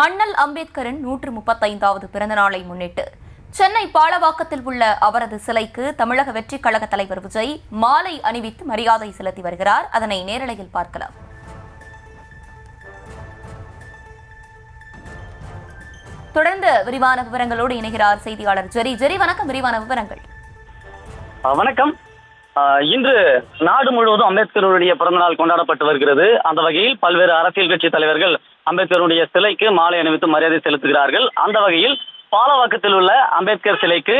அண்ணல் அம்பேத்கரின் 135வது பிறந்த நாளை முன்னிட்டு சென்னை பாலவாக்கத்தில் உள்ள அவரது சிலைக்கு தமிழக வெற்றிக் கழக தலைவர் விஜய் மாலை அணிவித்து மரியாதை செலுத்தி வருகிறார். அதனை நேரலையில் பார்க்கலாம். தொடர்ந்து விரிவான விவரங்களோடு இணைகிறார் செய்தியாளர் ஜெரி. வணக்கம். விரிவான விவரங்கள். வணக்கம். இன்று நாடு முழுவதும் அம்பேத்கருடைய பிறந்தநாள் கொண்டாடப்பட்டு வருகிறது. அந்த வகையில் பல்வேறு அரசியல் கட்சி தலைவர்கள் அம்பேத்கருடைய சிலைக்கு மாலை அணிவித்து மரியாதை செலுத்துகிறார்கள். அந்த வகையில் பாலவாக்கத்தில் உள்ள அம்பேத்கர் சிலைக்கு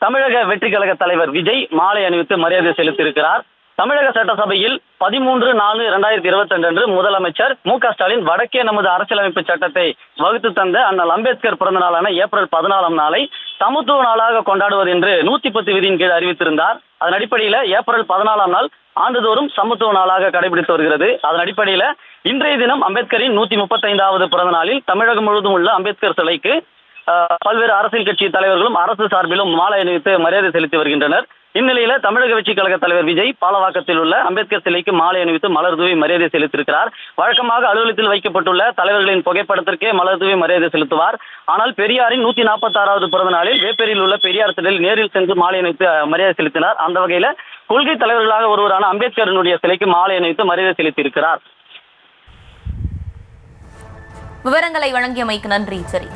தமிழக வெற்றி கழக தலைவர் விஜய் மாலை அணிவித்து மரியாதை செலுத்தியிருக்கிறார். தமிழக சட்டசபையில் 13/4/2022 அன்று முதலமைச்சர் மு.க.ஸ்டாலின் வடக்கே நமது அரசியலமைப்பு சட்டத்தை வகுத்து தந்த அண்ணல் அம்பேத்கர் பிறந்த நாளான ஏப்ரல் 14ஆம் நாளை சமத்துவ நாளாக கொண்டாடுவது என்று 110 விதியின் கீழ் அறிவித்திருந்தார். அதன் அடிப்படையில் ஏப்ரல் 14ஆம் நாள் ஆண்டுதோறும் சமத்துவ நாளாக கடைபிடித்து வருகிறது. அதன் அடிப்படையில் இன்றைய தினம் அம்பேத்கரின் 135வது பிறந்த நாளில் தமிழகம் முழுவதும் உள்ள அம்பேத்கர் சிலைக்கு பல்வேறு அரசியல் கட்சி தலைவர்களும் அரசு சார்பிலும் மாலை அணிவித்து மரியாதை செலுத்தி வருகின்றனர். இந்நிலையில தமிழக வெற்றிக் கழக தலைவர் விஜய் பாலவாக்கத்தில் உள்ள அம்பேத்கர் சிலைக்கு மாலை அணிவித்து மலர் தூவி மரியாதை செலுத்தியிருக்கிறார். வழக்கமாக அலுவலகத்தில் வைக்கப்பட்டுள்ள தலைவர்களின் புகைப்படத்திற்கே மலர் தூவி மரியாதை செலுத்துவார். ஆனால் பெரியாரின் 146வது பிறந்த நாளில் வேப்பேரியில் உள்ள பெரியார் சிலையில் நேரில் சென்று மாலை அணிவித்து மரியாதை செலுத்தினார். அந்த வகையில கொள்கை தலைவர்களாக ஒருவரான அம்பேத்கரனுடைய சிலைக்கு மாலை அணிவித்து மரியாதை செலுத்தியிருக்கிறார். விவரங்களை வழங்கியமைக்கு நன்றி. சரி.